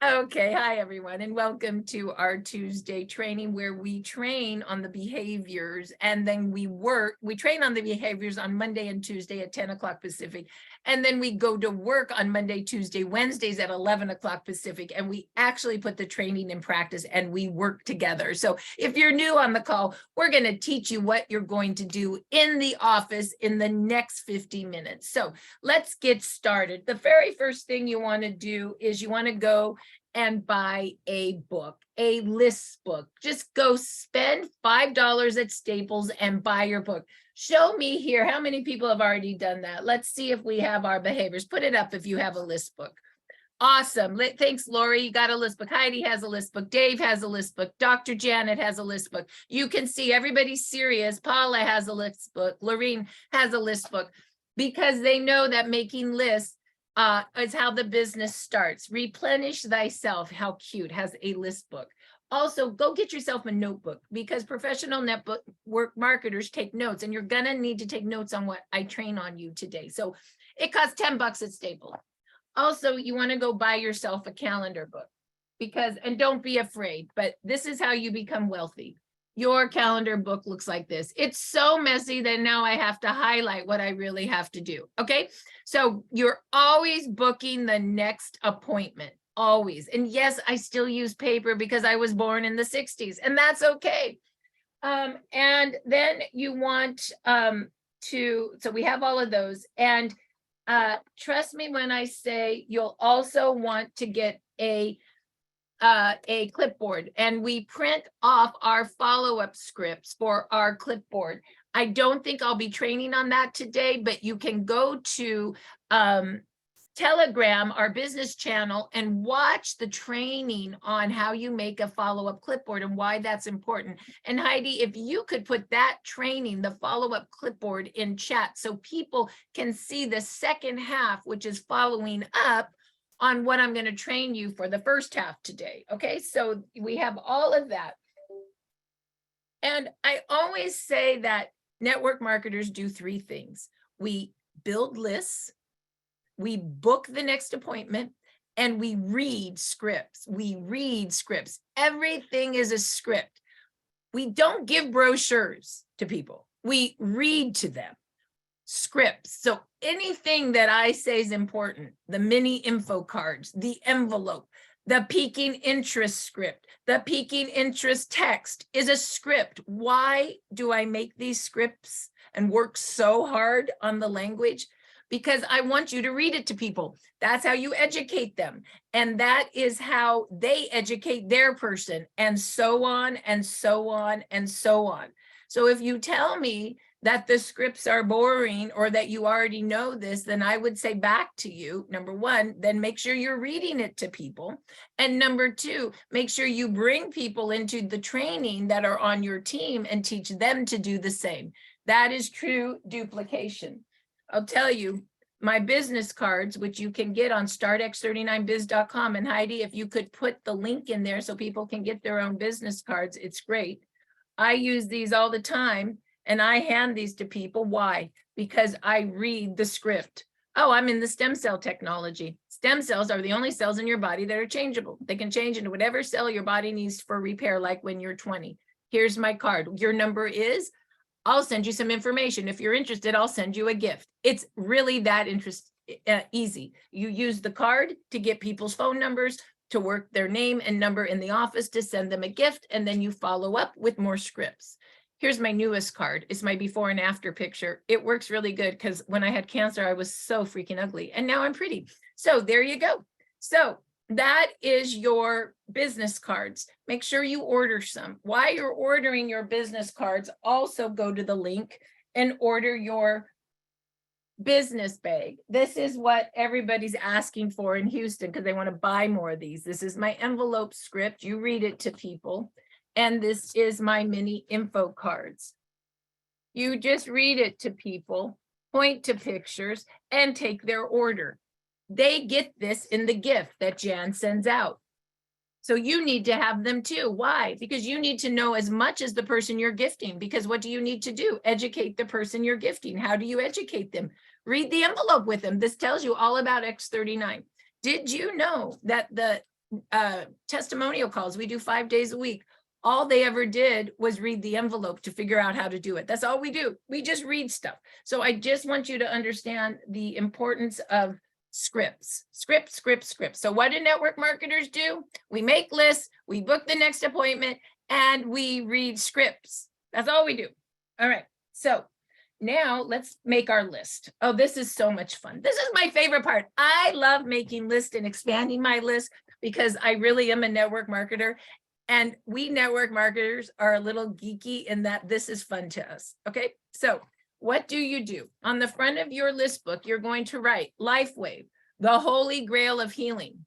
Okay, hi everyone, and welcome to our Tuesday training where we train on the behaviors and then we train on the behaviors on Monday and Tuesday at 10 o'clock Pacific. And then we go to work on Monday, Tuesday, Wednesdays at 11 o'clock Pacific, and we actually put the training in practice and we work together. So if you're new on the call, we're going to teach you what you're going to do in the office in the next 50 minutes. So let's get started. The very first thing you want to do is you want to go and buy a book, a list book. Just go spend $5 at Staples and buy your book. Show me here how many people have already done that. Let's see if we have our behaviors. Put it up if you have a list book. Awesome. Thanks, Lori. You got a list book. Heidi has a list book. Dave has a list book. Dr. Janet has a list book. You can see everybody's serious. Paula has a list book. Lorene has a list book because they know that making lists is how the business starts. Replenish thyself. How cute. Has a list book. Also, go get yourself a notebook because professional network marketers take notes, and you're gonna need to take notes on what I train on you today. So it costs $10 at Staples. Also, you want to go buy yourself a calendar book and don't be afraid, but this is how you become wealthy. Your calendar book looks like this. It's so messy that now I have to highlight what I really have to do. Okay. So you're always booking the next appointment, always. And yes, I still use paper because I was born in the 60s, and that's okay. And then you want so we have all of those. And trust me when I say you'll also want to get a clipboard, and we print off our follow-up scripts for our clipboard. I don't think I'll be training on that today, but you can go to Telegram, our business channel, and watch the training on how you make a follow-up clipboard and why that's important. And Heidi, if you could put that training, the follow-up clipboard, in chat so people can see the second half, which is following up on what I'm going to train you for the first half today. Okay, so we have all of that. And I always say that network marketers do three things. We build lists, we book the next appointment, and we read scripts. We read scripts. Everything is a script. We don't give brochures to people. We read to them. Scripts. So anything that I say is important, the mini info cards, the envelope, the piquing interest script, the piquing interest text is a script. Why do I make these scripts and work so hard on the language? Because I want you to read it to people. That's how you educate them. And that is how they educate their person, and so on and so on and so on. So if you tell me that the scripts are boring or that you already know this, then I would say back to you, number one, then make sure you're reading it to people. And number two, make sure you bring people into the training that are on your team and teach them to do the same. That is true duplication. I'll tell you, my business cards, which you can get on startx39biz.com, and Heidi, if you could put the link in there so people can get their own business cards, it's great. I use these all the time. And I hand these to people. Why? Because I read the script. Oh, I'm in the stem cell technology. Stem cells are the only cells in your body that are changeable. They can change into whatever cell your body needs for repair, like when you're 20. Here's my card. Your number is, I'll send you some information. If you're interested, I'll send you a gift. It's really that easy. You use the card to get people's phone numbers, to work their name and number in the office, to send them a gift, and then you follow up with more scripts. Here's my newest card. It's my before and after picture. It works really good because when I had cancer, I was so freaking ugly, and now I'm pretty. So there you go. So that is your business cards. Make sure you order some. While you're ordering your business cards, also go to the link and order your business bag. This is what everybody's asking for in Houston because they want to buy more of these. This is my envelope script. You read it to people. And this is my mini info cards. You just read it to people, point to pictures, and take their order. They get this in the gift that Jan sends out. So you need to have them too. Why? Because you need to know as much as the person you're gifting. Because what do you need to do? Educate the person you're gifting. How do you educate them? Read the envelope with them. This tells you all about X39. Did you know that the testimonial calls. We do 5 days a week. All they ever did was read the envelope to figure out how to do it. That's all we do. We just read stuff. So I just want you to understand the importance of scripts. So what do network marketers do? We make lists, we book the next appointment, and we read scripts. That's all we do. All right. So now let's make our list. Oh, this is so much fun. This is my favorite part. I love making lists and expanding my list because I really am a network marketer. And we network marketers are a little geeky in that this is fun to us. Okay. So what do? On the front of your list book, you're going to write Lifewave, the holy grail of healing.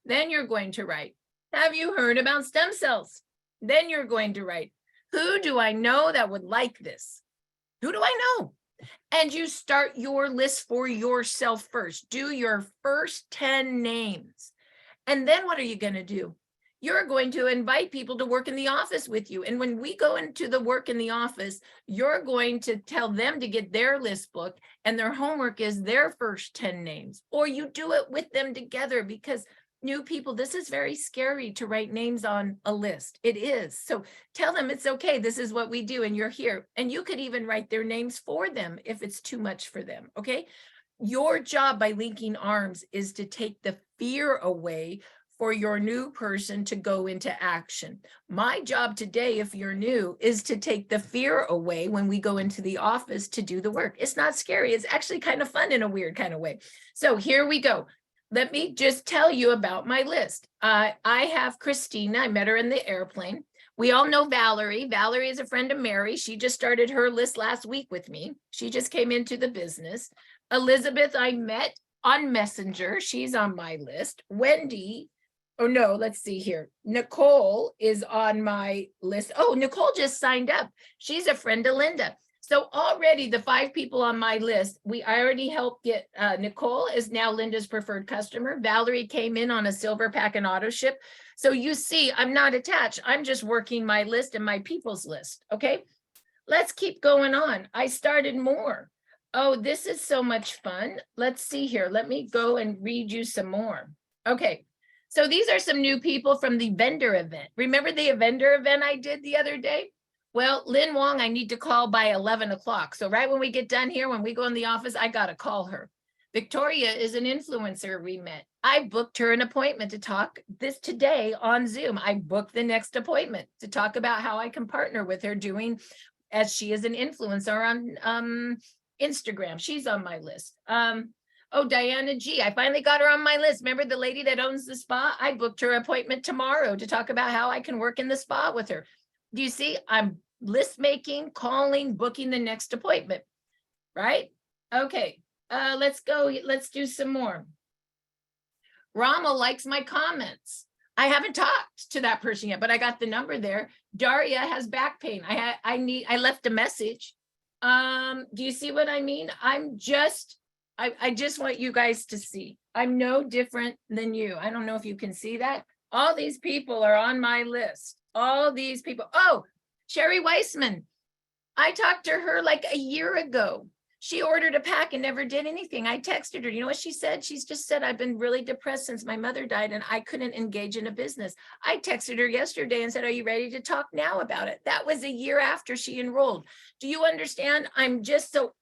Then you're going to write, have you heard about stem cells? Then you're going to write, who do I know that would like this? Who do I know? And you start your list for yourself first. Do your first 10 names. And then what are you going to do? You're going to invite people to work in the office with you. And when we go into the work in the office, you're going to tell them to get their list book, and their homework is their first 10 names. Or you do it with them together, because new people, this is very scary to write names on a list. It is. So tell them it's okay. This is what we do, and you're here. And you could even write their names for them if it's too much for them. Okay. Your job by linking arms is to take the fear away for your new person to go into action. My job today, if you're new, is to take the fear away when we go into the office to do the work. It's not scary. It's actually kind of fun in a weird kind of way. So here we go. Let me just tell you about my list. I have Christina. I met her in the airplane. We all know Valerie. Valerie is a friend of Mary. She just started her list last week with me. She just came into the business. Elizabeth, I met on Messenger. She's on my list. Wendy, oh no, let's see here. Nicole is on my list. Oh, Nicole just signed up. She's a friend of Linda. So already the 5 people on my list, I already helped get, Nicole is now Linda's preferred customer. Valerie came in on a silver pack and auto ship. So you see, I'm not attached. I'm just working my list and my people's list. Okay, let's keep going on. I started more. Oh, this is so much fun. Let's see here. Let me go and read you some more. Okay. So these are some new people from the vendor event. Remember the vendor event I did the other day? Well, Lynn Wong, I need to call by 11 o'clock. So right when we get done here, when we go in the office, I got to call her. Victoria is an influencer we met. I booked her an appointment to talk this today on Zoom. I booked the next appointment to talk about how I can partner with her doing, as she is an influencer on Instagram. She's on my list. Oh, Diana G. I finally got her on my list. Remember the lady that owns the spa? I booked her appointment tomorrow to talk about how I can work in the spa with her. Do you see? I'm list making, calling, booking the next appointment, right? Okay, let's go. Let's do some more. Rama likes my comments. I haven't talked to that person yet, but I got the number there. Daria has back pain. I left a message. Do you see what I mean? I just want you guys to see. I'm no different than you. I don't know if you can see that. All these people are on my list. All these people. Oh, Sherry Weissman. I talked to her like a year ago. She ordered a pack and never did anything. I texted her. You know what she said? She's just said, I've been really depressed since my mother died and I couldn't engage in a business. I texted her yesterday and said, are you ready to talk now about it? That was a year after she enrolled. Do you understand? I'm just so...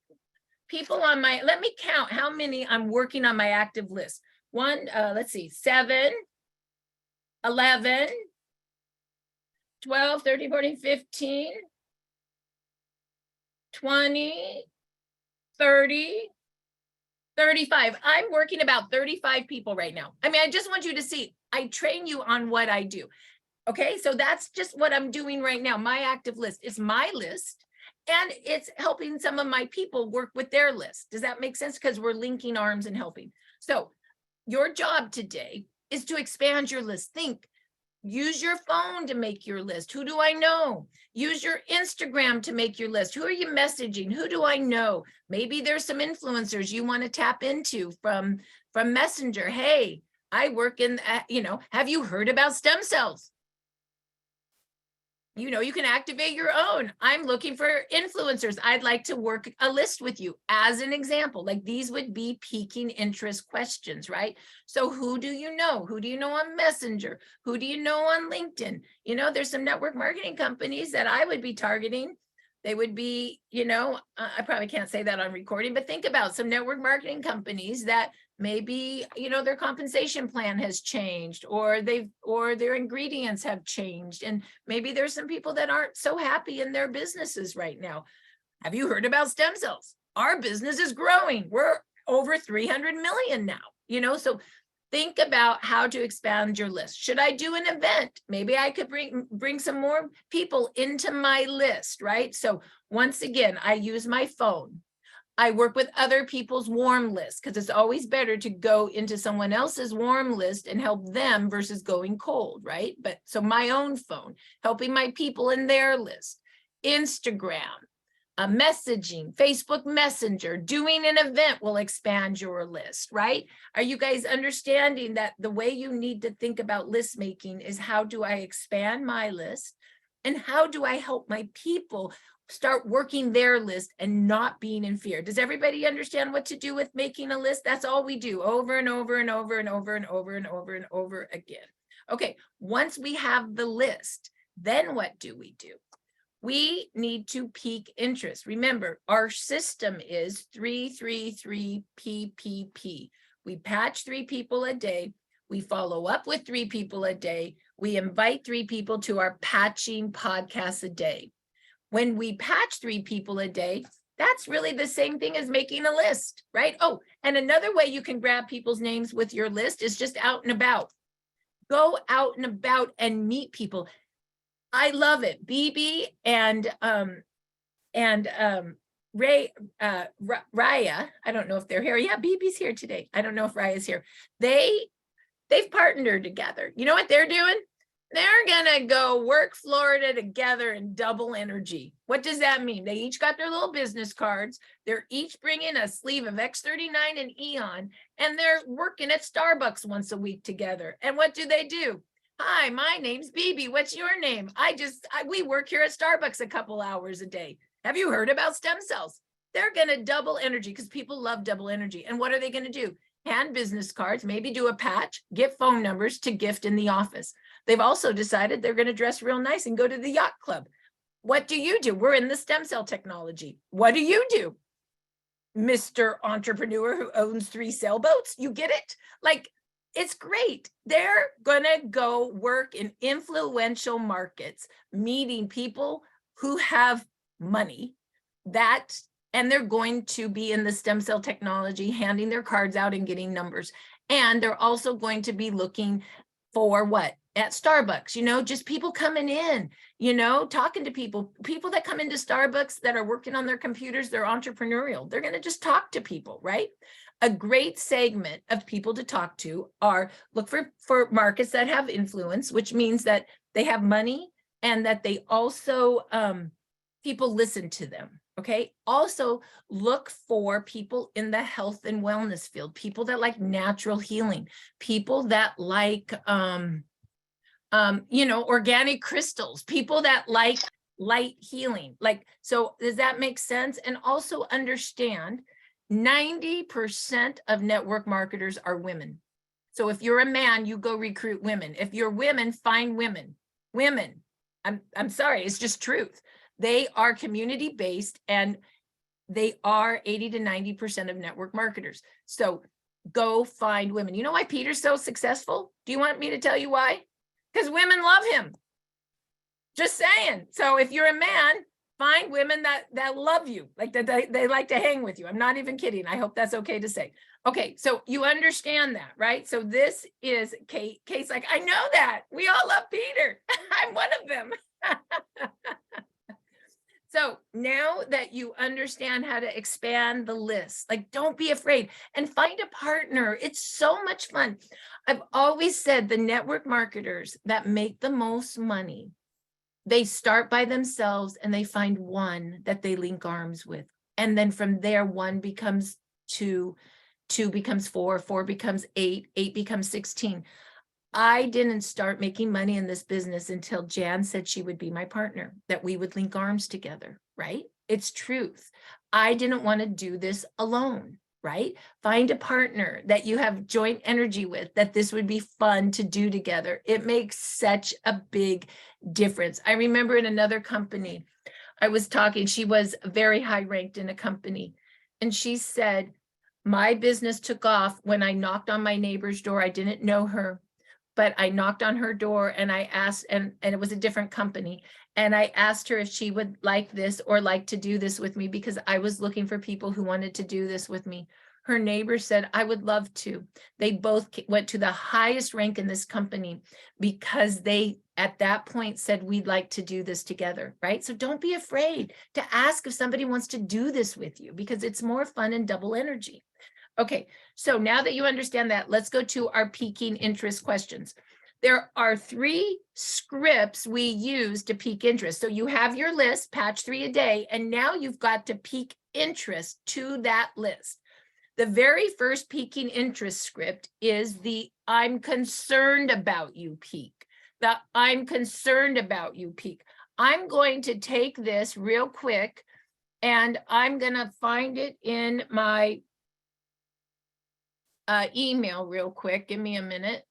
People on my, let me count how many I'm working on my active list. Let's see, 7, 11, 12, 13, 14, 15, 20, 30, 35. I'm working about 35 people right now. I mean, I just want you to see, I train you on what I do. Okay, so that's just what I'm doing right now. My active list is my list. And it's helping some of my people work with their list. Does that make sense? Because we're linking arms and helping. So your job today is to expand your list. Think, use your phone to make your list. Who do I know? Use your Instagram to make your list. Who are you messaging? Who do I know? Maybe there's some influencers you want to tap into from Messenger. Hey, I work in, have you heard about stem cells? You can activate your own. I'm looking for influencers. I'd like to work a list with you as an example. Like these would be piquing interest questions, right? So who do you know? Who do you know on Messenger? Who do you know on LinkedIn? There's some network marketing companies that I would be targeting. They would be, I probably can't say that on recording, but think about some network marketing companies that maybe their compensation plan has changed, or their ingredients have changed, and maybe there's some people that aren't so happy in their businesses right now. Have you heard about stem cells? Our business is growing. We're over 300 million now. So think about how to expand your list. Should I do an event? Maybe I could bring some more people into my list, right? So once again, I use my phone. I work with other people's warm list, because it's always better to go into someone else's warm list and help them versus going cold, right? But so my own phone, helping my people in their list, Instagram, messaging, Facebook Messenger, doing an event will expand your list, right? Are you guys understanding that the way you need to think about list making is how do I expand my list, and how do I help my people start working their list and not being in fear? Does everybody understand what to do with making a list? That's all we do over and over and over and over and over and over and over again. Okay, once we have the list, then what do? We need to pique interest. Remember, our system is 3-3-3 PPP. We patch 3 people a day. We follow up with 3 people a day. We invite 3 people to our patching podcast a day. When we patch 3 people a day, that's really the same thing as making a list, right? Oh, and another way you can grab people's names with your list is just out and about. Go out and about and meet people. I love it. BB and Raya, I don't know if they're here. Yeah, BB's here today. I don't know if Raya's here. They've partnered together. You know what they're doing? They're gonna go work Florida together in double energy. What does that mean? They each got their little business cards. They're each bringing a sleeve of X39 and Eon, and they're working at Starbucks once a week together. And what do? Hi, my name's BB. What's your name? We work here at Starbucks a couple hours a day. Have you heard about stem cells? They're gonna double energy, because people love double energy. And what are they gonna do? Hand business cards, maybe do a patch, get phone numbers to gift in the office. They've also decided they're going to dress real nice and go to the yacht club. What do? We're in the stem cell technology. What do? Mr. Entrepreneur who owns 3 sailboats? You get it? Like, it's great. They're going to go work in influential markets, meeting people who have money, and they're going to be in the stem cell technology, handing their cards out and getting numbers. And they're also going to be looking for what? At Starbucks, just people coming in, talking to people that come into Starbucks that are working on their computers, they're entrepreneurial. They're going to just talk to people, right? A great segment of people to talk to are look for markets that have influence, which means that they have money and that they also, people listen to them. Okay. Also look for people in the health and wellness field, people that like natural healing, people that like, organic crystals, people that like light healing. So does that make sense? And also understand 90% of network marketers are women. So if you're a man, you go recruit women. If you're women, find women. I'm sorry, it's just truth. They are community-based, and they are 80 to 90% of network marketers. So go find women. You know why Peter's so successful? Do you want me to tell you why? Because women love him. Just saying. So if you're a man, find women that love you, like that they like to hang with you. I'm not even kidding. I hope that's okay to say. Okay, so you understand that, right? So this is Kate. Kate's like, I know that. We all love Peter. I'm one of them. So now that you understand how to expand the list, don't be afraid and find a partner. It's so much fun. I've always said the network marketers that make the most money, they start by themselves and they find one that they link arms with. And then from there, 1 becomes 2, 2 becomes 4, 4 becomes 8, 8 becomes 16. I didn't start making money in this business until Jan said she would be my partner, that we would link arms together, right? It's truth. I didn't want to do this alone, right? Find a partner that you have joint energy with, that this would be fun to do together. It makes such a big difference. I remember in another company, I was talking, she was very high ranked in a company, and she said, my business took off when I knocked on my neighbor's door. I didn't know her, but I knocked on her door and I asked, and it was a different company. And I asked her if she would like this or like to do this with me, because I was looking for people who wanted to do this with me. Her neighbor said, I would love to. They both went to the highest rank in this company because they, at that point, said, we'd like to do this together, right? So don't be afraid to ask if somebody wants to do this with you, because it's more fun and double energy. Okay, so now that you understand that, let's go to our piquing interest questions. There are 3 scripts we use to pique interest. So you have your list, patch 3 a day, and now you've got to pique interest to that list. The very first piquing interest script is the I'm concerned about you pique. The I'm concerned about you pique. I'm going to take this real quick and I'm going to find it in my email real quick. Give me a minute.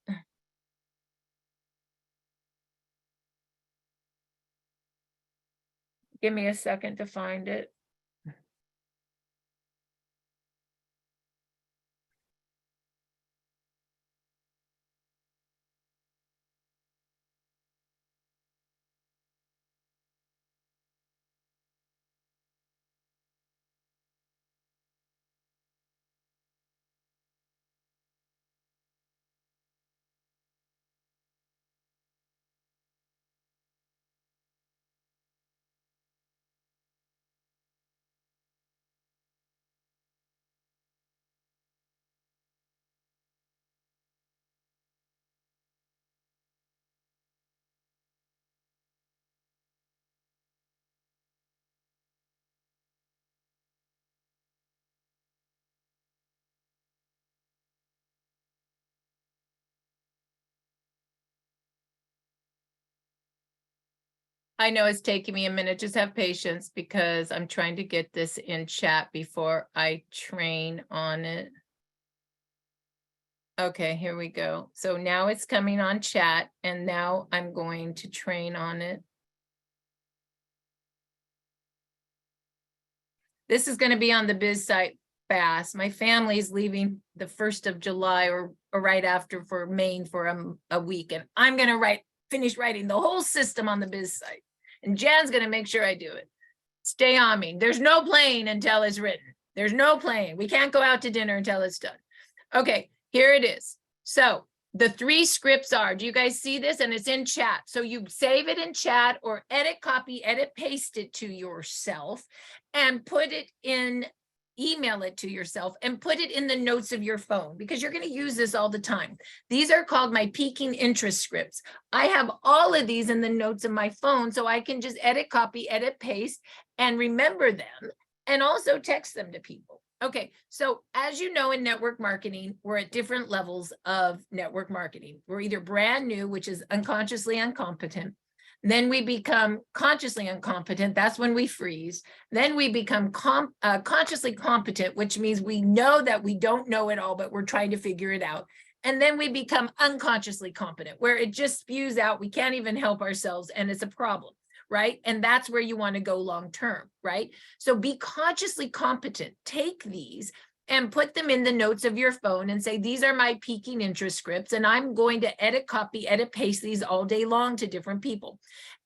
Give me a second to find it. I know it's taking me a minute. Just have patience because I'm trying to get this in chat before I train on it. Okay, here we go. So now it's coming on chat, and now I'm going to train on it. This is going to be on the biz site fast. My family's leaving the 1st of July or right after for Maine for a week, and I'm going to finish writing the whole system on the biz site. And Jan's going to make sure I do it. Stay on me. There's no playing until it's written. There's no playing. We can't go out to dinner until it's done. Okay, here it is. So the 3 scripts are, do you guys see this? And it's in chat. So you save it in chat or edit, copy, edit, paste it to yourself and put it in, email it to yourself and put it in the notes of your phone, because you're going to use this all the time. These are called my piquing interest scripts. I have all of these in the notes of my phone, so I can just edit, copy, edit, paste, and remember them, and also text them to people. Okay, so as you know, in network marketing, we're at different levels of network marketing. We're either brand new, which is unconsciously incompetent. Then we become consciously incompetent. That's when we freeze. Then we become consciously competent, which means we know that we don't know it all, but we're trying to figure it out. And then we become unconsciously competent, where it just spews out. We can't even help ourselves, and it's a problem, right? And that's where you want to go long term, right? So be consciously competent. Take these and put them in the notes of your phone and say, these are my piquing interest scripts, and I'm going to edit, copy, edit, paste these all day long to different people.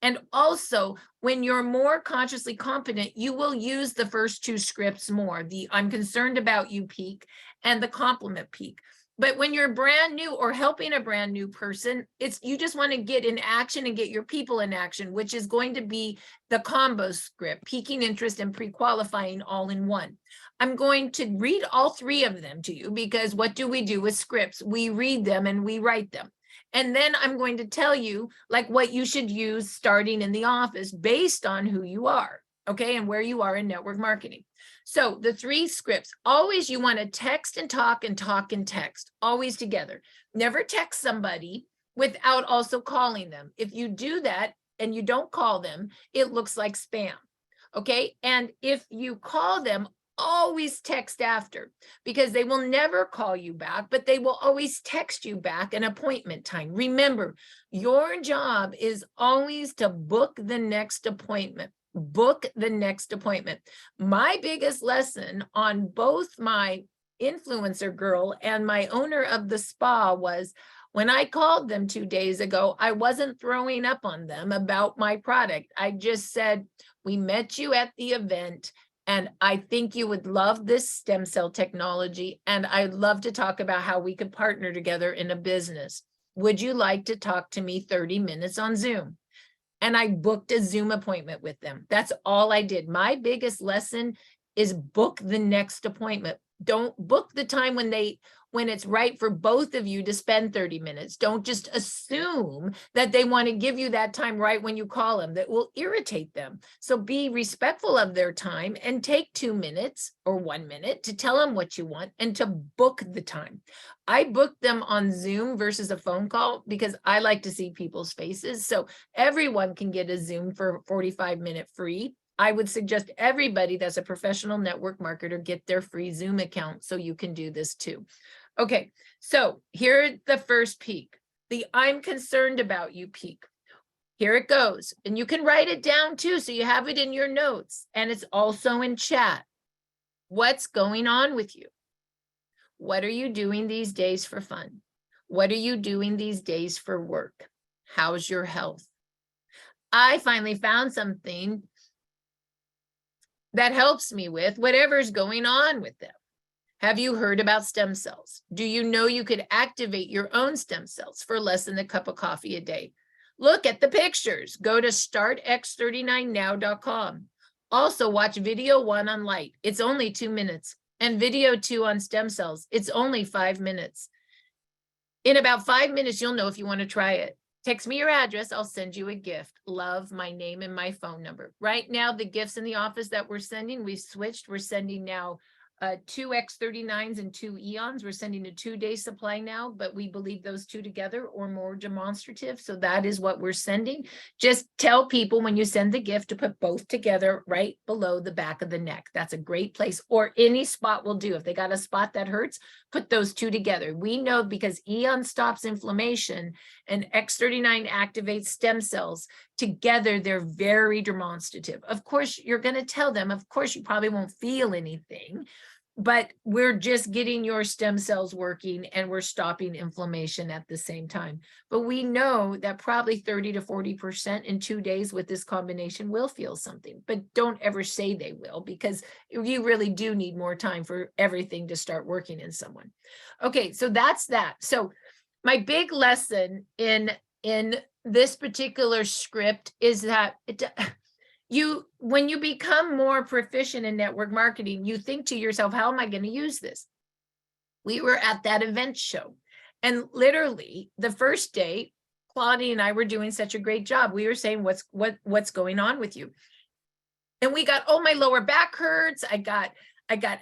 And also, when you're more consciously competent, you will use the first 2 scripts more, the I'm concerned about you pique and the compliment pique. But when you're brand new or helping a brand new person, it's, you just want to get in action and get your people in action, which is going to be the combo script, piquing interest and pre-qualifying all in one. I'm going to read all 3 of them to you, because what do we do with scripts? We read them and we write them. And then I'm going to tell you like what you should use starting in the office based on who you are, okay, and where you are in network marketing. So the 3 scripts, always you want to text and talk and talk and text, always together. Never text somebody without also calling them. If you do that and you don't call them, it looks like spam. Okay. And if you call them, always text after, because they will never call you back, but they will always text you back an appointment time. Remember, your job is always to book the next appointment. Book the next appointment. My biggest lesson on both my influencer girl and my owner of the spa was, when I called them 2 days ago, I wasn't throwing up on them about my product. I just said, we met you at the event, and I think you would love this stem cell technology, and I'd love to talk about how we could partner together in a business. Would you like to talk to me 30 minutes on Zoom? And I booked a Zoom appointment with them. That's all I did. My biggest lesson is book the next appointment. Don't book the time when it's right for both of you to spend 30 minutes. Don't just assume that they want to give you that time right when you call them. That will irritate them. So be respectful of their time and take 2 minutes or 1 minute to tell them what you want and to book the time. I booked them on Zoom versus a phone call because I like to see people's faces. So everyone can get a Zoom for 45-minute free. I would suggest everybody that's a professional network marketer get their free Zoom account so you can do this too. Okay, so here's the first peak, the I'm concerned about you peak. Here it goes. And you can write it down too, so you have it in your notes, and it's also in chat. What's going on with you? What are you doing these days for fun? What are you doing these days for work? How's your health? I finally found something that helps me with whatever's going on with them. Have you heard about stem cells? Do you know you could activate your own stem cells for less than a cup of coffee a day? Look at the pictures. Go to startx39now.com. Also watch video 1 on light. It's only 2 minutes. And video 2 on stem cells. It's only 5 minutes. In about 5 minutes, you'll know if you want to try it. Text me your address. I'll send you a gift. Love, my name and my phone number. Right now, the gifts in the office that we're sending, we've switched. We're sending now 2 X39s and 2 Eons. We're sending a 2-day supply now, but we believe those 2 together or more demonstrative. So that is what we're sending. Just tell people when you send the gift to put both together right below the back of the neck. That's a great place, or any spot will do. If they got a spot that hurts, put those 2 together. We know because Eon stops inflammation and X39 activates stem cells. Together, they're very demonstrative. Of course, you're going to tell them, of course, you probably won't feel anything, but we're just getting your stem cells working and we're stopping inflammation at the same time. But we know that probably 30 to 40% in 2 days with this combination will feel something, but don't ever say they will, because you really do need more time for everything to start working in someone. Okay, so that's that. So my big lesson in this particular script is that when you become more proficient in network marketing, you think to yourself, how am I going to use this? We were at that event show, and literally the first day, Claudia and I were doing such a great job. We were saying, what's going on with you? And we got, oh, my lower back hurts. I got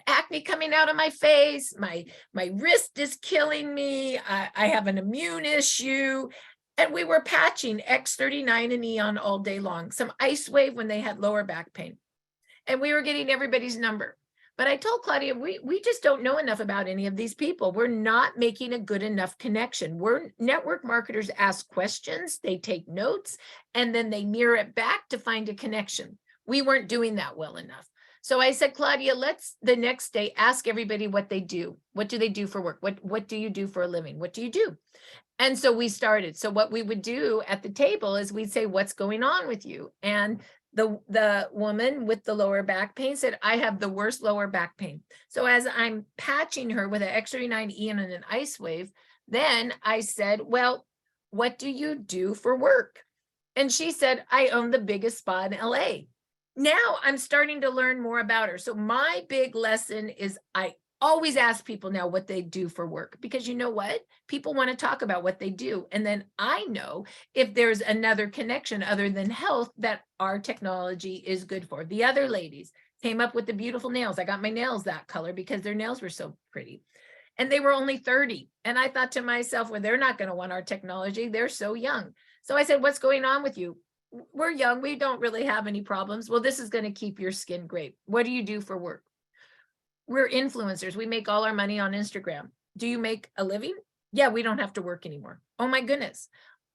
acne coming out of my face. My wrist is killing me. I have an immune issue. And we were patching X39 and Eon all day long, some Lifewave when they had lower back pain. And we were getting everybody's number. But I told Claudia, we just don't know enough about any of these people. We're not making a good enough connection. We're network marketers ask questions, they take notes, and then they mirror it back to find a connection. We weren't doing that well enough. So I said, Claudia, let's the next day ask everybody what they do. What do they do for work? What do you do for a living? What do you do? And so we started. So what we would do at the table is we'd say, what's going on with you? And the woman with the lower back pain said, I have the worst lower back pain. So as I'm patching her with an X39 Eon and an Lifewave, then I said, well, what do you do for work? And she said, I own the biggest spa in LA. Now I'm starting to learn more about her. So my big lesson is I always ask people now what they do for work, because you know what? People want to talk about what they do. And then I know if there's another connection other than health that our technology is good for. The other ladies came up with the beautiful nails. I got my nails that color because their nails were so pretty. and they were only 30. And I thought to myself, well, they're not going to want our technology. They're so young. So I said, what's going on with you? We're young. We don't really have any problems. Well, this is going to keep your skin great. What do you do for work? We're influencers. We make all our money on Instagram. Do you make a living? Yeah, we don't have to work anymore. Oh my goodness.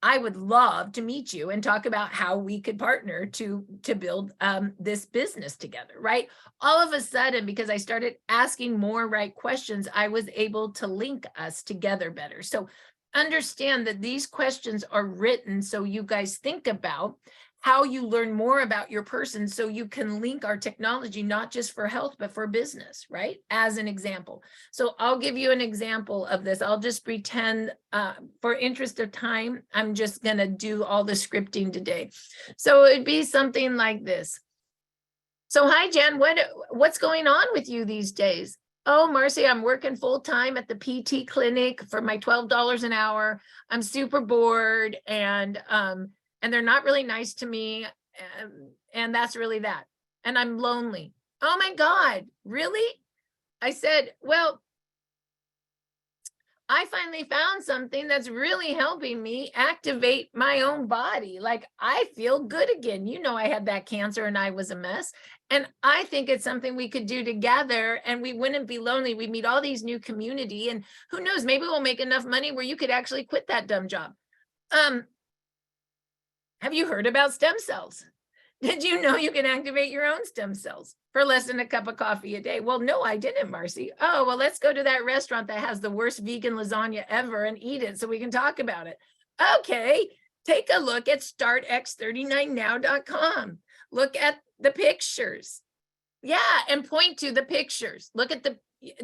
I would love to meet you and talk about how we could partner to build this business together, right? All of a sudden, because I started asking more right questions, I was able to link us together better. So understand that these questions are written so you guys think about how you learn more about your person so you can link our technology, not just for health, but for business, right? As an example. So I'll give you an example of this. I'll just pretend for interest of time, I'm just gonna do all the scripting today. So it'd be something like this. So hi, Jen, what's going on with you these days? Oh, Marci, I'm working full time at the PT clinic for my $12 an hour. I'm super bored and they're not really nice to me. And that's really that. And I'm lonely. Oh my God, really? I said, well, I finally found something that's really helping me activate my own body. Like I feel good again. You know, I had that cancer and I was a mess. And I think it's something we could do together and we wouldn't be lonely. We'd meet all these new community and who knows, maybe we'll make enough money where you could actually quit that dumb job. Have you heard about stem cells? Did you know you can activate your own stem cells for less than a cup of coffee a day? Well, no, I didn't, Marci. Oh, well, let's go to that restaurant that has the worst vegan lasagna ever and eat it so we can talk about it. Okay, take a look at startx39now.com. Look at the pictures. Yeah, and point to the pictures. Look at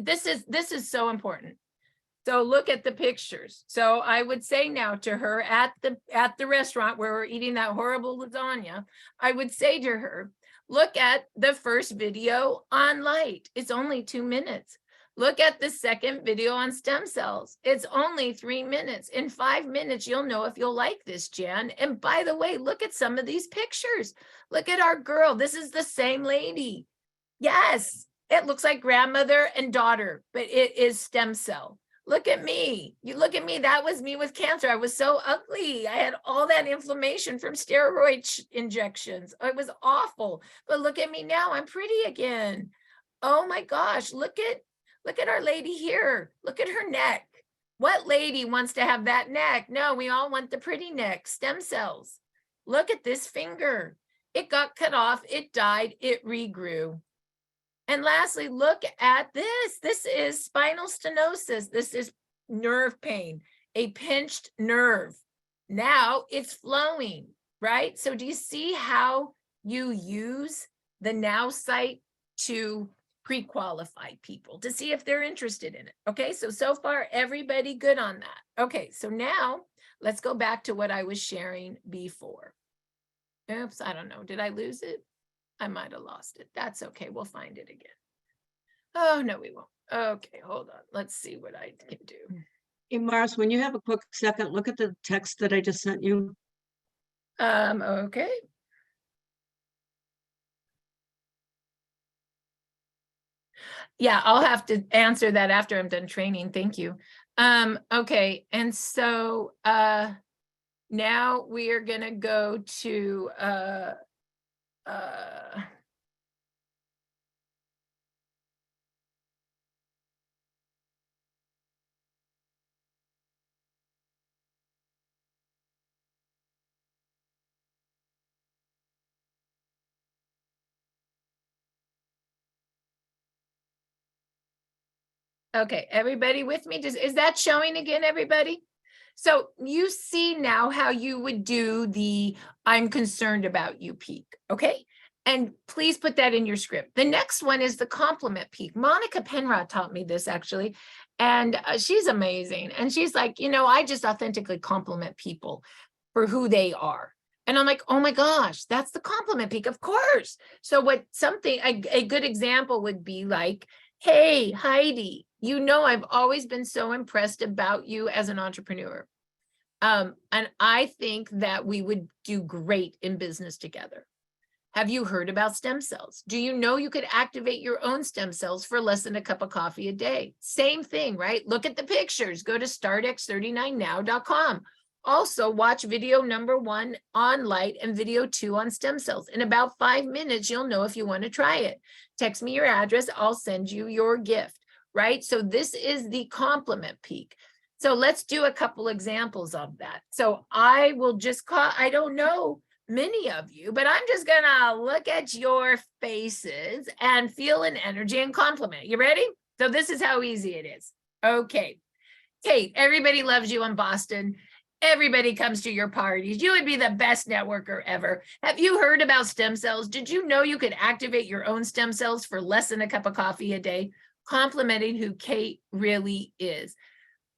this is so important. So look at the pictures. So I would say now to her at the restaurant where we're eating that horrible lasagna, I would say to her, look at the first video on light. It's only 2 minutes. Look at the second video on stem cells. It's only 3 minutes. In 5 minutes, you'll know if you'll like this, Jan. And by the way, look at some of these pictures. Look at our girl. This is the same lady. Yes, it looks like grandmother and daughter, but it is stem cell. Look at me. You look at me. That was me with cancer. I was so ugly. I had all that inflammation from steroid injections. It was awful. But look at me now. I'm pretty again. Oh my gosh. Look at our lady here. Look at her neck. What lady wants to have that neck? No, we all want the pretty neck. Stem cells. Look at this finger. It got cut off. It died. It regrew. And lastly, look at this. This is spinal stenosis. This is nerve pain, a pinched nerve. Now it's flowing, right? So do you see how you use the Now site to pre-qualify people to see if they're interested in it? Okay, so far, everybody good on that. Okay, so now let's go back to what I was sharing before. Oops, I don't know. Did I lose it? I might have lost it. That's okay. We'll find it again. Oh, no, we won't. Okay, hold on. Let's see what I can do. Hey, Mars, when you have a quick second, look at the text that I just sent you. Okay. Yeah, I'll have to answer that after I'm done training. Thank you. Okay, and so now we are gonna go to okay, everybody with me? Is that showing again, everybody? So you see now how you would do the I'm concerned about you peak, okay? And please put that in your script. The next one is the compliment peak. Monica Penrod taught me this actually, and she's amazing. And she's like, you know, I just authentically compliment people for who they are. And I'm like, oh my gosh, that's the compliment peak, of course. So a good example would be like, hey, Heidi, you know, I've always been so impressed about you as an entrepreneur. And I think that we would do great in business together. Have you heard about stem cells? Do you know you could activate your own stem cells for less than a cup of coffee a day? Same thing, right? Look at the pictures. Go to startx39now.com. Also, watch video number 1 on light and video 2 on stem cells. In about 5 minutes, you'll know if you want to try it. Text me your address. I'll send you your gift, right? So this is the complement peak. So let's do a couple examples of that. So I will just call, I don't know many of you, but I'm just gonna look at your faces and feel an energy and compliment. You ready? So this is how easy it is. Okay. Kate, everybody loves you in Boston. Everybody comes to your parties. You would be the best networker ever. Have you heard about stem cells? Did you know you could activate your own stem cells for less than a cup of coffee a day? Complimenting who Kate really is.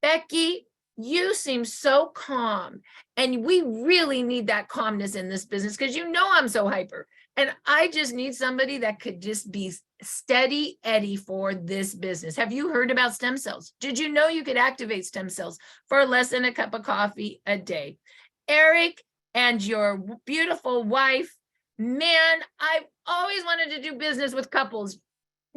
Becky, you seem so calm, and we really need that calmness in this business because you know I'm so hyper, and I just need somebody that could just be steady Eddie for this business. Have you heard about stem cells? Did you know you could activate stem cells for less than a cup of coffee a day? Eric and your beautiful wife, man, I've always wanted to do business with couples.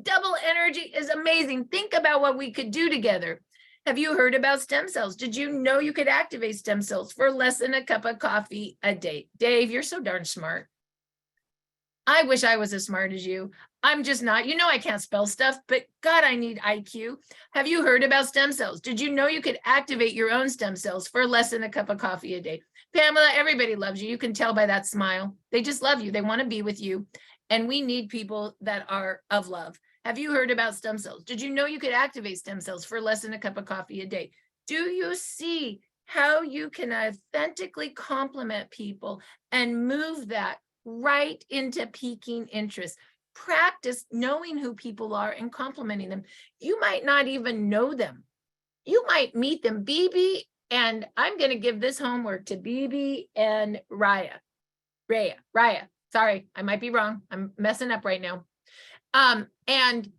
Double energy is amazing. Think about what we could do together. Have you heard about stem cells? Did you know you could activate stem cells for less than a cup of coffee a day? Dave, you're so darn smart. I wish I was as smart as you. I'm just not. You know I can't spell stuff, but God, I need IQ. Have you heard about stem cells? Did you know you could activate your own stem cells for less than a cup of coffee a day? Pamela, everybody loves you. You can tell by that smile. They just love you. They want to be with you. And we need people that are of love. Have you heard about stem cells? Did you know you could activate stem cells for less than a cup of coffee a day? Do you see how you can authentically compliment people and move that right into piquing interest? Practice knowing who people are and complimenting them. You might not even know them. You might meet them. Bibi, and I'm going to give this homework to Bibi and Raya. Sorry, I might be wrong. I'm messing up right now. And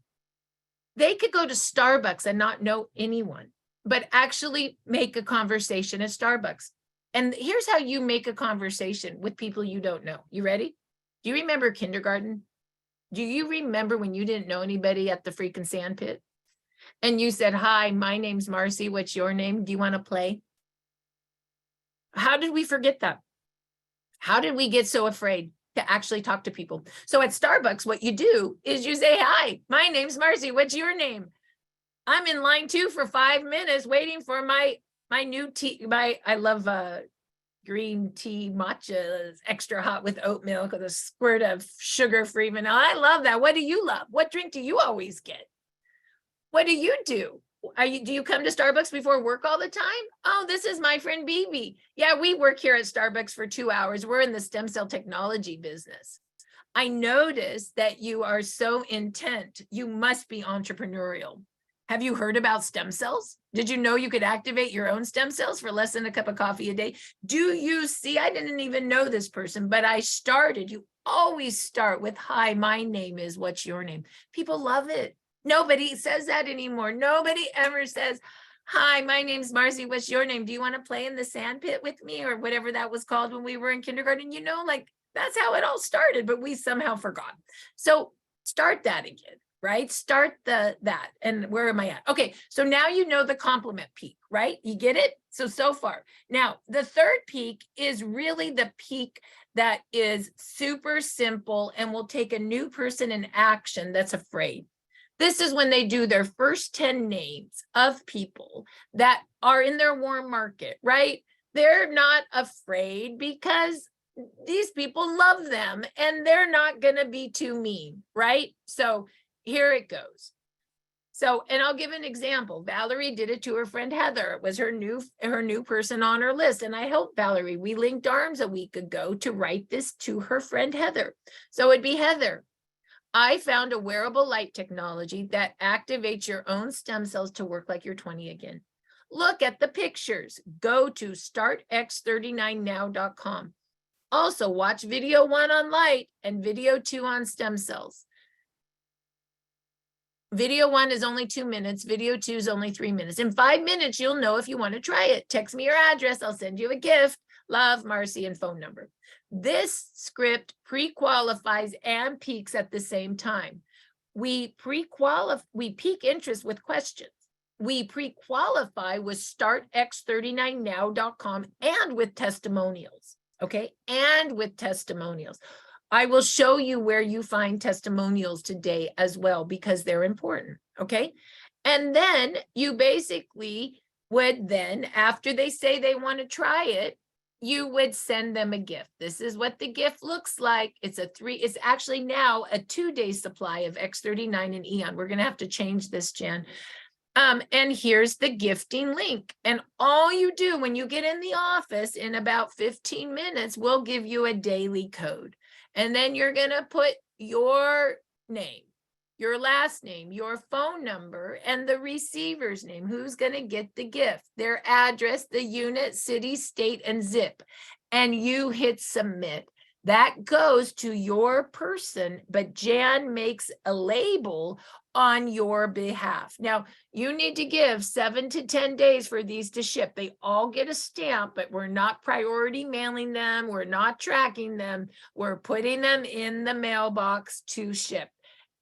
they could go to Starbucks and not know anyone, but actually make a conversation at Starbucks. And here's how you make a conversation with people you don't know. You ready? Do you remember kindergarten? Do you remember when you didn't know anybody at the freaking sand pit? And you said, hi, my name's Marci. What's your name? Do you want to play? How did we forget that? How did we get so afraid to actually talk to people? So at Starbucks, what you do is you say, hi, my name's Marci. What's your name? I'm in line 2 for 5 minutes waiting for my new tea. I love green tea matcha, extra hot with oat milk with a squirt of sugar-free vanilla. I love that. What do you love? What drink do you always get? What do you do? Do you come to Starbucks before work all the time? Oh, this is my friend Bibi. Yeah, we work here at Starbucks for 2 hours. We're in the stem cell technology business. I notice that you are so intent. You must be entrepreneurial. Have you heard about stem cells? Did you know you could activate your own stem cells for less than a cup of coffee a day? Do you see? I didn't even know this person, but I started. You always start with, hi, my name is, what's your name? People love it. Nobody says that anymore. Nobody ever says, hi, my name's Marci. What's your name? Do you want to play in the sand pit with me? Or whatever that was called when we were in kindergarten. You know, like that's how it all started, but we somehow forgot. So start that again, right? Start that. And where am I at? Okay, so now you know the compliment peak, right? You get it? So far. Now, the third peak is really the peak that is super simple and will take a new person in action that's afraid. This is when they do their first 10 names of people that are in their warm market, right? They're not afraid because these people love them and they're not going to be too mean, right? So here it goes. So, and I'll give an example. Valerie did it to her friend Heather. It was her new person on her list. And I helped Valerie. We linked arms a week ago to write this to her friend Heather. So it'd be Heather. I found a wearable light technology that activates your own stem cells to work like you're 20 again. Look at the pictures. Go to startx39now.com. Also, watch video 1 on light and video 2 on stem cells. Video 1 is only 2 minutes. Video 2 is only 3 minutes. In 5 minutes, you'll know if you want to try it. Text me your address. I'll send you a gift. Love, Marci, and phone number. This script pre-qualifies and peaks at the same time. We peak interest with questions. We pre-qualify with startx39now.com and with testimonials. Okay, and with testimonials. I will show you where you find testimonials today as well, because they're important, okay? And then you basically would then, after they say they want to try it, you would send them a gift. This is what the gift looks like. It's actually now a 2-day supply of X39 and Eon. We're going to have to change this, Jan. And here's the gifting link. And all you do when you get in the office in about 15 minutes, we'll give you a daily code. And then you're going to put your name, your last name, your phone number, and the receiver's name, who's going to get the gift, their address, the unit, city, state, and zip. And you hit submit. That goes to your person, but Jan makes a label on your behalf. Now, you need to give 7 to 10 days for these to ship. They all get a stamp, but we're not priority mailing them. We're not tracking them. We're putting them in the mailbox to ship.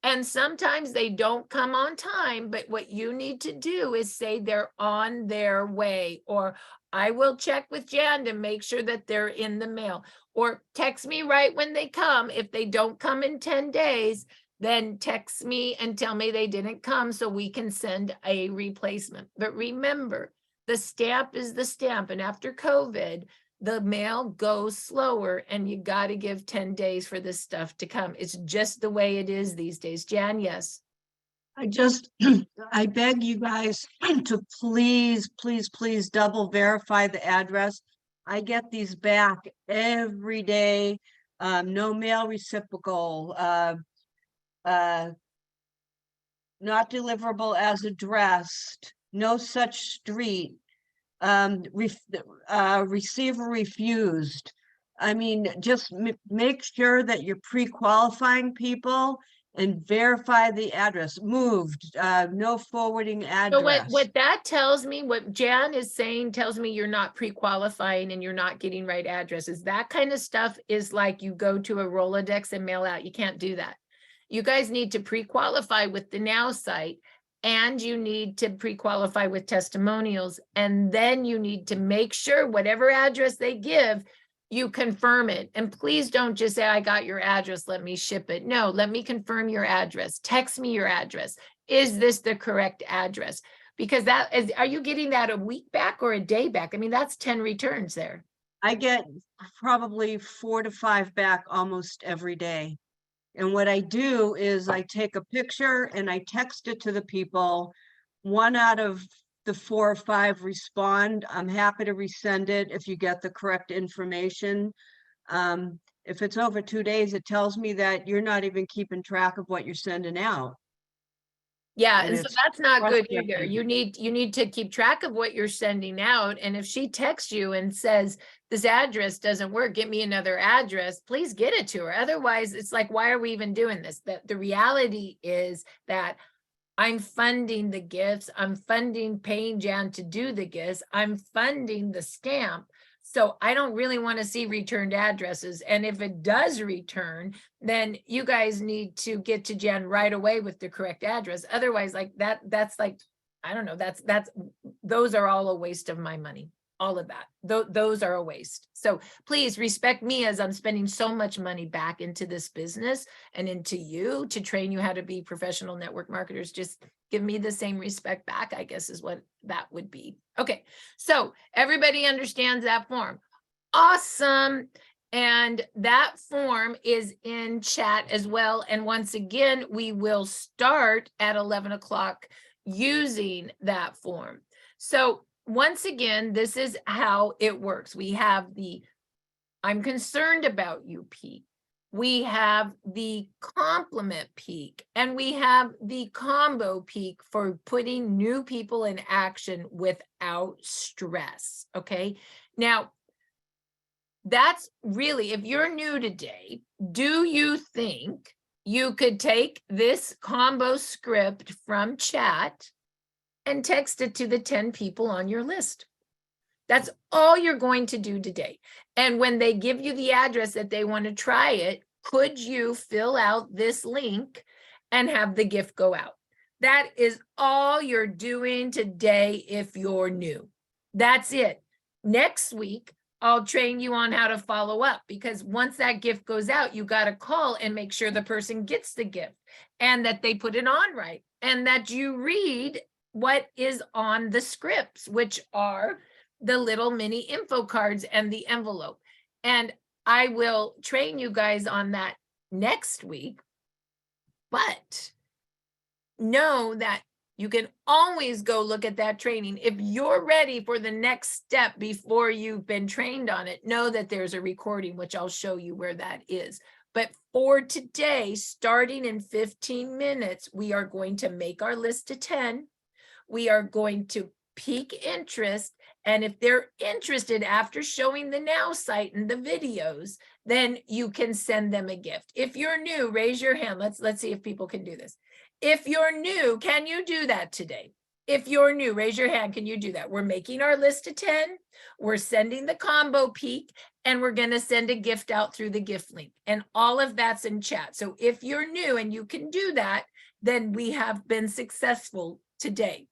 And sometimes they don't come on time, but what you need to do is say they're on their way, or I will check with Jan to make sure that they're in the mail, or text me right when they come. If they don't come in 10 days, then text me and tell me they didn't come so we can send a replacement. But remember, the stamp is the stamp. And after COVID, the mail goes slower, and you got to give 10 days for this stuff to come. It's just the way it is these days. Jan, yes. I beg you guys to please, please, please double verify the address. I get these back every day. No mail reciprocal, not deliverable as addressed, no such street, receiver refused. I mean, just make sure that you're pre-qualifying people and verify the address. Moved, no forwarding address. So what that tells me, what Jan is saying tells me you're not pre-qualifying and you're not getting right addresses. That kind of stuff is like you go to a Rolodex and mail out. You can't do that. You guys need to pre-qualify with the Now site, and you need to pre-qualify with testimonials. And then you need to make sure whatever address they give, you confirm it. And please don't just say, I got your address, let me ship it. No, let me confirm your address. Text me your address. Is this the correct address? Because that is, are you getting that a week back or a day back? I mean, that's 10 returns there. I get probably 4 to 5 back almost every day. And what I do is I take a picture and I text it to the people. 1 out of the 4 or 5 respond. I'm happy to resend it if you get the correct information. If it's over 2 days, it tells me that you're not even keeping track of what you're sending out. Yeah, and so that's not good either. frustrating. You need to keep track of what you're sending out. And if she texts you and says, this address doesn't work, get me another address, please get it to her. Otherwise, it's like, why are we even doing this? That the reality is that I'm funding the gifts, I'm paying Jan to do the gifts, I'm funding the stamp. So I don't really want to see returned addresses. And if it does return, then you guys need to get to Jan right away with the correct address. Otherwise, like that's like, I don't know, those are all a waste of my money. All of that, those are a waste. So please respect me as I'm spending so much money back into this business and into you to train you how to be professional network marketers. Just give me the same respect back, I guess, is what that would be. Okay, so everybody understands that form. Awesome. And that form is in chat as well. And once again, we will start at 11 o'clock using that form. So once again, this is how it works. We have the I'm concerned about you peak. We have the compliment peak, and we have the combo peak for putting new people in action without stress. Okay. Now, that's really, if you're new today, do you think You could take this combo script from chat and text it to the 10 people on your list. That's all you're going to do today. And when they give you the address that they want to try it, could you fill out this link and have the gift go out? That is all you're doing today if you're new. That's it. Next week, I'll train you on how to follow up, because once that gift goes out, you got to call and make sure the person gets the gift and that they put it on right and that you read what is on the scripts, which are the little mini info cards and the envelope. And I will train you guys on that next week. But know that you can always go look at that training. If you're ready for the next step before you've been trained on it, know that there's a recording, which I'll show you where that is. But for today, starting in 15 minutes, we are going to make our list to 10. We are going to pique interest. And if they're interested after showing the Now site and the videos, then you can send them a gift. If you're new, raise your hand. Let's see if people can do this. If you're new, can you do that today? If you're new, raise your hand. Can you do that? We're making our list of 10. We're sending the combo peak, and we're going to send a gift out through the gift link. And all of that's in chat. So if you're new and you can do that, then we have been successful today.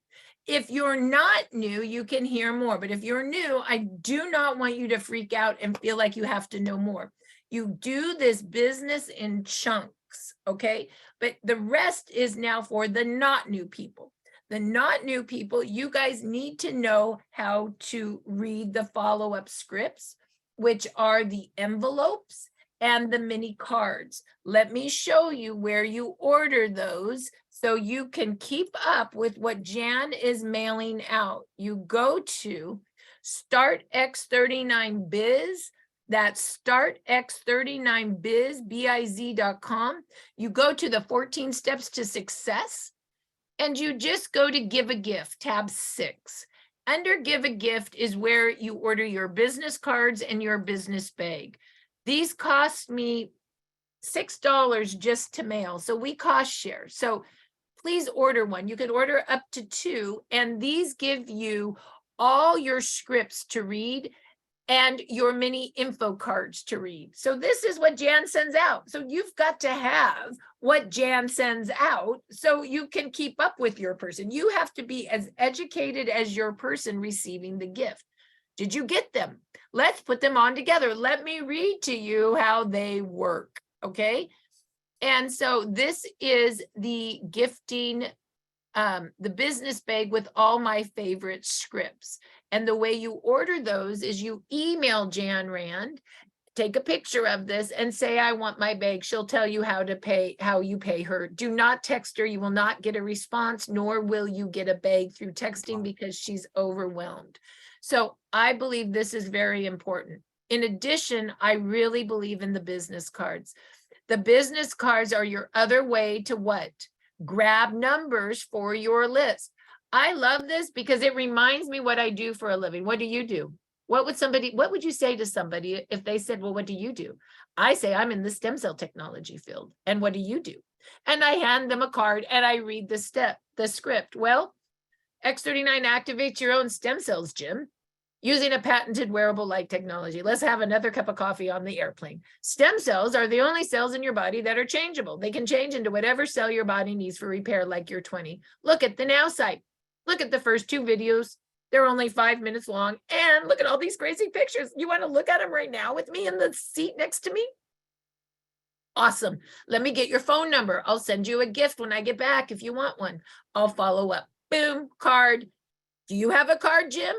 If you're not new, you can hear more. But if you're new, I do not want you to freak out and feel like you have to know more. You do this business in chunks, okay? But the rest is now for the not new people. The not new people, you guys need to know how to read the follow-up scripts, which are the envelopes and the mini cards. Let me show you where you order those so you can keep up with what Jan is mailing out. You go to StartX39Biz. That's StartX39Biz.com. You go to the 14 Steps to Success, and you just go to Give a Gift, tab 6. Under Give a Gift is where you order your business cards and your business bag. These cost me $6 just to mail, so we cost share. So please order one. You can order up to 2, and these give you all your scripts to read and your mini info cards to read. So this is what Jan sends out. So you've got to have what Jan sends out so you can keep up with your person. You have to be as educated as your person receiving the gift. Did you get them? Let's put them on together. Let me read to you how they work, okay? And so this is the gifting, the business bag with all my favorite scripts. And the way you order those is you email Jan Rand, take a picture of this and say, I want my bag. She'll tell you how to pay, how you pay her. Do not text her. You will not get a response, nor will you get a bag through texting because she's overwhelmed. So I believe this is very important. In addition, I really believe in the business cards. The business cards are your other way to what? Grab numbers for your list. I love this because it reminds me what I do for a living. What do you do? What would you say to somebody if they said, well, what do you do? I say, I'm in the stem cell technology field. And what do you do? And I hand them a card and I read the script. Well, X39 activates your own stem cells, Jim, using a patented wearable light technology. Let's have another cup of coffee on the airplane. Stem cells are the only cells in your body that are changeable. They can change into whatever cell your body needs for repair, like you're 20. Look at the Now site. Look at the first 2 videos. They're only 5 minutes long. And look at all these crazy pictures. You want to look at them right now with me in the seat next to me? Awesome. Let me get your phone number. I'll send you a gift when I get back if you want one. I'll follow up. Boom, card. Do you have a card, Jim?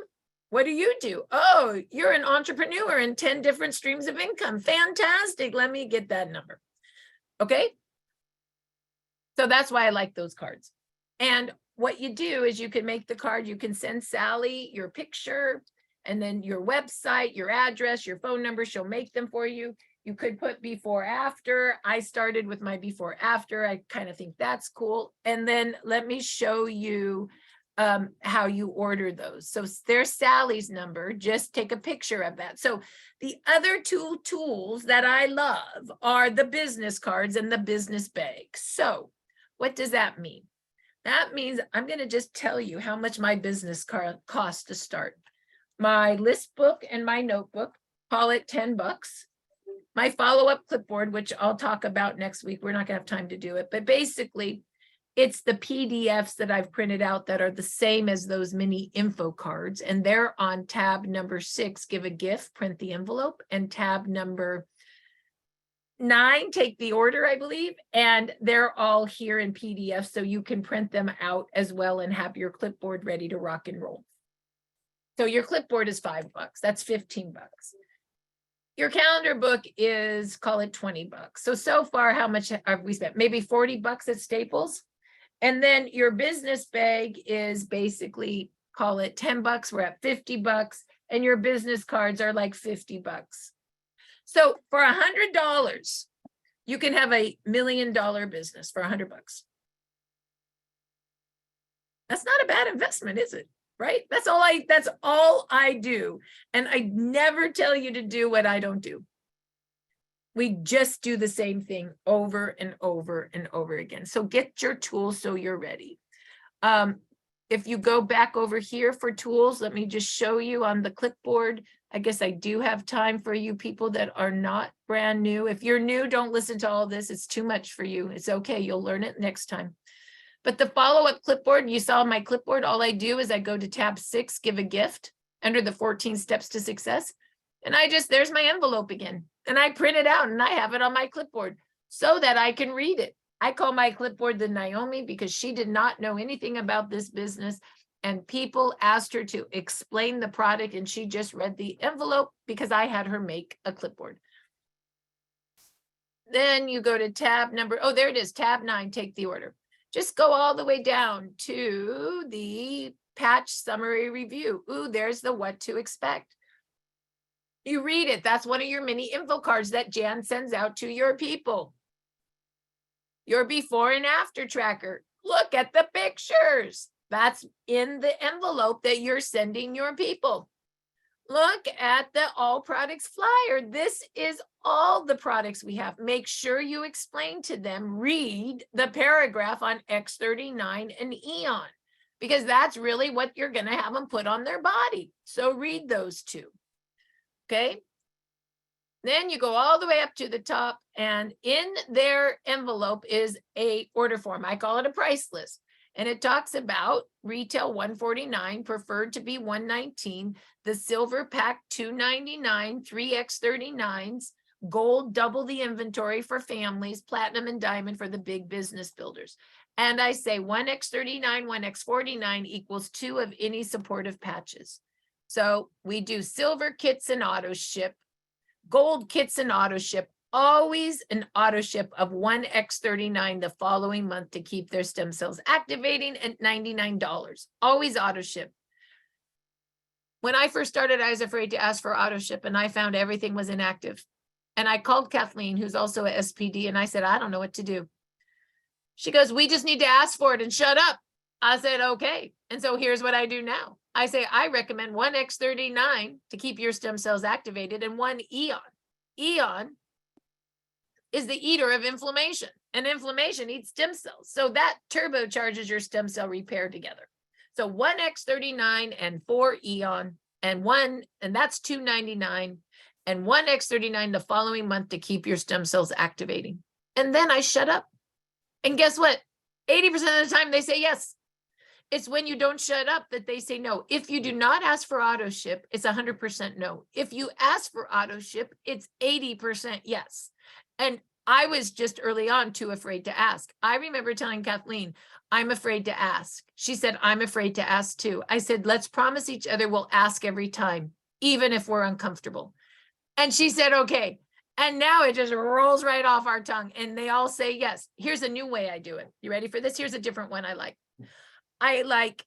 What do you do? Oh, you're an entrepreneur in 10 different streams of income. Fantastic. Let me get that number. Okay. So that's why I like those cards. And what you do is you can make the card, you can send Sally your picture and then your website, your address, your phone number. She'll make them for you. You could put before, after. I started with my before, after. I kind of think that's cool. And then let me show you how you order those. So there's Sally's number. Just take a picture of that. So the other two tools that I love are the business cards and the business bags. So what does that mean? That means I'm going to just tell you how much my business card costs to start. My list book and my notebook, call it $10. My follow-up clipboard, which I'll talk about next week. We're not going to have time to do it, but basically it's the PDFs that I've printed out that are the same as those mini info cards. And they're on tab number 6, give a gift, print the envelope, and tab number 9, take the order, I believe. And they're all here in PDF, so you can print them out as well and have your clipboard ready to rock and roll. So your clipboard is $5. That's $15. Your calendar book is, call it $20. So far, how much have we spent? Maybe $40 at Staples. And then your business bag is basically, call it $10. We're at $50. And your business cards are like $50. So for $100, you can have a $1 million business for $100. That's not a bad investment, is it? Right? That's all I do. And I never tell you to do what I don't do. We just do the same thing over and over and over again. So get your tools so you're ready. If you go back over here for tools, let me just show you on the clipboard. I guess I do have time for you people that are not brand new. If you're new, don't listen to all this. It's too much for you. It's okay. You'll learn it next time. But the follow-up clipboard, you saw my clipboard, all I do is I go to tab 6, give a gift, under the 14 steps to success. And there's my envelope again. And I print it out and I have it on my clipboard so that I can read it. I call my clipboard the Naomi because she did not know anything about this business. And people asked her to explain the product and she just read the envelope because I had her make a clipboard. Then you go to tab number, oh, there it is, tab 9, take the order. Just go all the way down to the patch summary review. Ooh, there's the what to expect. You read it. That's one of your mini info cards that Jan sends out to your people. Your before and after tracker. Look at the pictures. That's in the envelope that you're sending your people. Look at the all products flyer. This is all the products we have. Make sure you explain to them, read the paragraph on X39 and Eon, because that's really what you're going to have them put on their body. So read those two. Okay. Then you go all the way up to the top and in their envelope is a order form. I call it a price list. And it talks about retail $149, preferred to be $119, the silver pack $299, 3X39s, gold double the inventory for families, platinum and diamond for the big business builders. And I say 1X39, 1X49 equals 2 of any supportive patches. So we do silver kits and auto ship, gold kits and auto ship, always an auto ship of 1X39 the following month to keep their stem cells activating at $99. Always auto ship. When I first started, I was afraid to ask for auto ship and I found everything was inactive. And I called Kathleen, who's also a SPD, and I said, I don't know what to do. She goes, we just need to ask for it and shut up. I said, okay. And so here's what I do now. I say, I recommend 1X39 to keep your stem cells activated and 1 Eon. Eon is the eater of inflammation, and inflammation eats stem cells. So that turbocharges your stem cell repair together. So 1X39 and 4 Eon and that's $299 and 1X39 the following month to keep your stem cells activating. And then I shut up. And guess what? 80% of the time they say yes. It's when you don't shut up that they say no. If you do not ask for auto ship, it's 100% no. If you ask for auto ship, it's 80% yes. And I was just early on too afraid to ask. I remember telling Kathleen, I'm afraid to ask. She said, I'm afraid to ask too. I said, let's promise each other we'll ask every time, even if we're uncomfortable. And she said, okay. And now it just rolls right off our tongue and they all say yes. Here's a new way I do it. You ready for this? Here's a different one I like. I like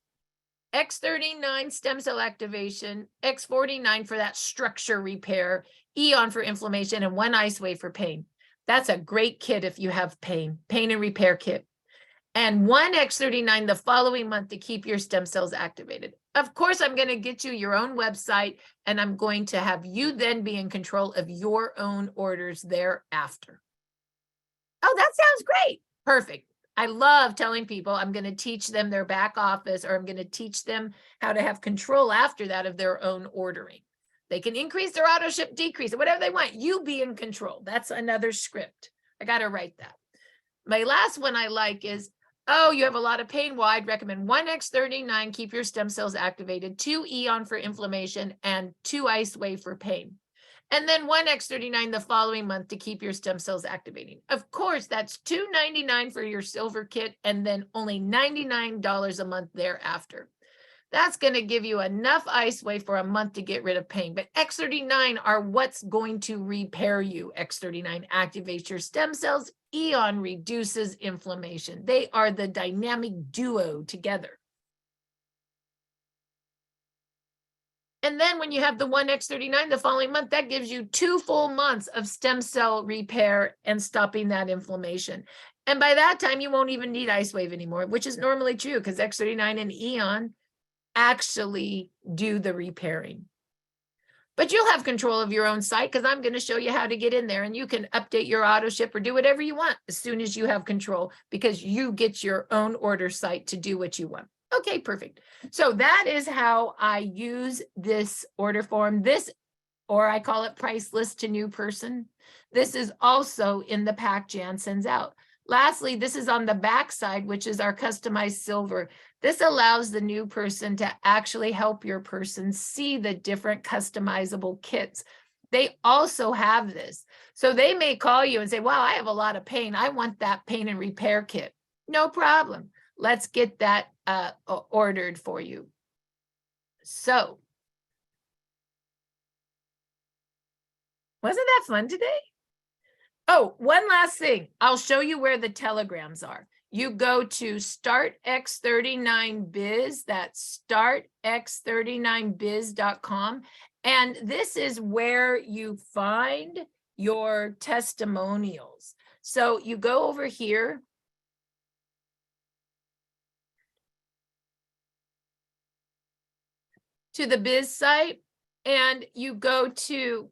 X39 stem cell activation, X49 for that structure repair, Eon for inflammation, and 1 Icewave for pain. That's a great kit if you have pain and repair kit. and 1x39 the following month to keep your stem cells activated. Of course, I'm going to get you your own website, and I'm going to have you then be in control of your own orders thereafter. Oh, that sounds great. Perfect. I love telling people I'm going to teach them their back office, or I'm going to teach them how to have control after that of their own ordering. They can increase their auto ship, decrease it, whatever they want. You be in control. That's another script. I got to write that. My last one I like is, oh, you have a lot of pain. Well, I'd recommend 1x39, keep your stem cells activated, 2 Eon for inflammation, and 2 Icewave for pain. And then 1x39 the following month to keep your stem cells activating. Of course, that's $2.99 for your silver kit, and then only $99 a month thereafter. That's going to give you enough Icewave for a month to get rid of pain. But X39 are what's going to repair you. X39 activates your stem cells. Eon reduces inflammation. They are the dynamic duo together. And then when you have the 1x39 the following month, that gives you 2 full months of stem cell repair and stopping that inflammation. And by that time, you won't even need Icewave anymore, which is normally true because X39 and Eon actually do the repairing. But you'll have control of your own site because I'm going to show you how to get in there, and you can update your auto ship or do whatever you want as soon as you have control, because you get your own order site to do what you want. Okay, perfect. So that is how I use this order form. This, or I call it price list to new person. This is also in the pack Jan sends out. Lastly, this is on the back side, which is our customized silver. This allows the new person to actually help your person see the different customizable kits. They also have this. So they may call you and say, wow, I have a lot of pain. I want that pain and repair kit. No problem. Let's get that ordered for you. So, wasn't that fun today? Oh, one last thing. I'll show you where the telegrams are. You go to startx39biz, that's startx39biz.com. And this is where you find your testimonials. So you go over here. To the biz site, and you go to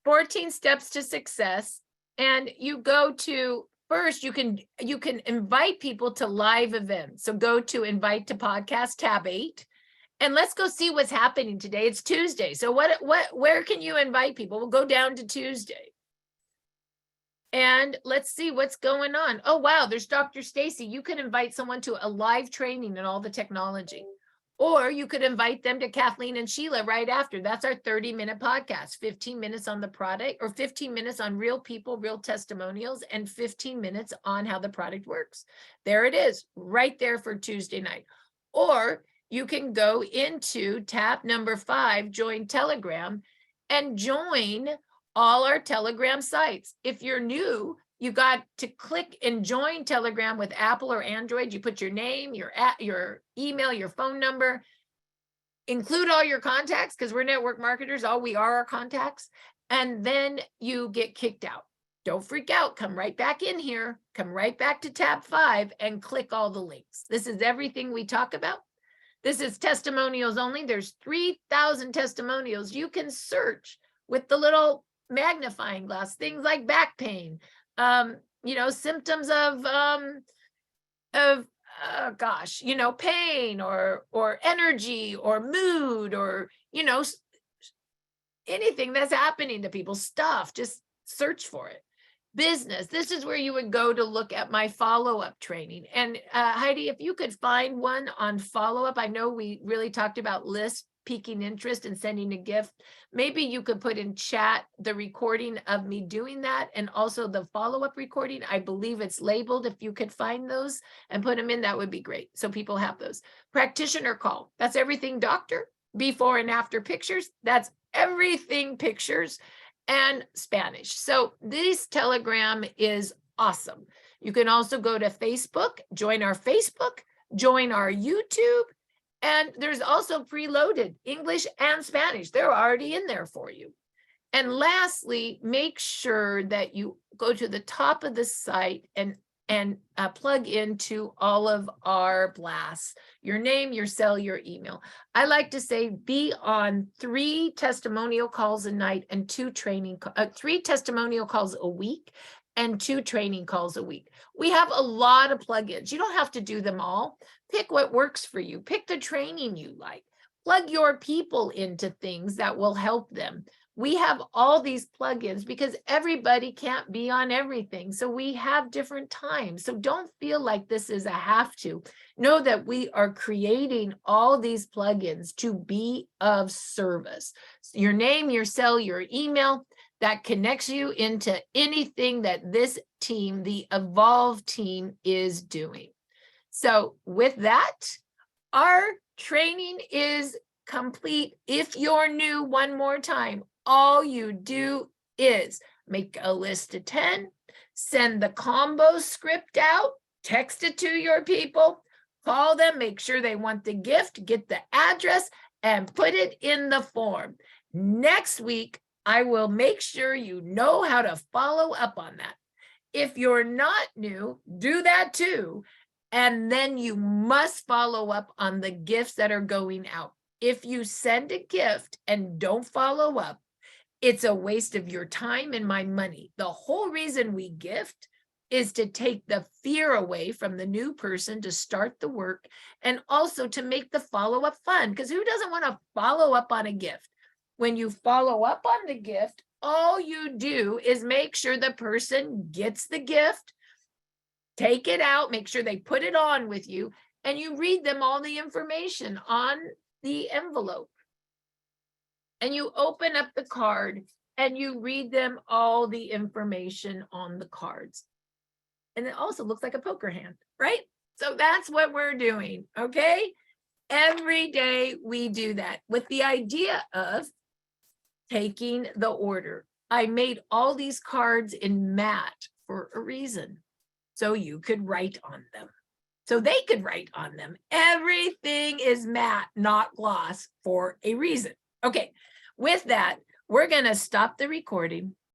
14 steps to success, and you go to first, you can invite people to live events. So go to invite to podcast, tab 8, and let's go see what's happening today. It's Tuesday. So where can you invite people? We'll go down to Tuesday. And let's see what's going on. Oh, wow, there's Dr. Stacy. You can invite someone to a live training and all the technology. Or you could invite them to Kathleen and Sheila right after. That's our 30-minute podcast, 15 minutes on the product, or 15 minutes on real people, real testimonials, and 15 minutes on how the product works. There it is, right there for Tuesday night. Or you can go into tab number 5, join Telegram, and join all our Telegram sites. If you're new, you got to click and join Telegram with Apple or Android. You put your name, your email, your phone number, include all your contacts, because we're network marketers. All we are contacts. And then you get kicked out. Don't freak out. Come right back in here. Come right back to tab 5 and click all the links. This is everything we talk about. This is testimonials only. There's 3,000 testimonials. You can search with the little magnifying glass, things like back pain, symptoms of pain or energy or mood or, anything that's happening to people, stuff, just search for it. Business. This is where you would go to look at my follow-up training. And Heidi, if you could find one on follow-up, I know we really talked about lists, piquing interest and sending a gift. Maybe you could put in chat the recording of me doing that and also the follow-up recording. I believe it's labeled. If you could find those and put them in, that would be great. So people have those. Practitioner call. That's everything doctor. Before and after pictures. That's everything pictures and Spanish. So this Telegram is awesome. You can also go to Facebook, join our Facebook, join our YouTube. And there's also preloaded English and Spanish. They're already in there for you. And lastly, make sure that you go to the top of the site and and plug into all of our blasts, your name, your cell, your email. I like to say be on 3 testimonial calls a night and 3 testimonial calls a week and 2 training calls a week. We have a lot of plugins. You don't have to do them all. Pick what works for you. Pick the training you like. Plug your people into things that will help them. We have all these plugins because everybody can't be on everything. So we have different times. So don't feel like this is a have to. Know that we are creating all these plugins to be of service. Your name, your cell, your email, that connects you into anything that this team, the Evolve team, is doing. So with that, our training is complete. If you're new, one more time, all you do is make a list of 10, send the combo script out, text it to your people, call them, make sure they want the gift, get the address, and put it in the form. Next week, I will make sure you know how to follow up on that. If you're not new, do that too. And then you must follow up on the gifts that are going out. If you send a gift and don't follow up, it's a waste of your time and my money. The whole reason we gift is to take the fear away from the new person to start the work, and also to make the follow-up fun, because who doesn't want to follow up on a gift? When you follow up on the gift, all you do is make sure the person gets the gift, take it out, make sure they put it on with you, and you read them all the information on the envelope. And you open up the card and you read them all the information on the cards. And it also looks like a poker hand, right? So that's what we're doing, okay? Every day we do that with the idea of taking the order. I made all these cards in matte for a reason, so you could write on them, so they could write on them. Everything is matte, not gloss, for a reason. Okay, with that, we're going to stop the recording.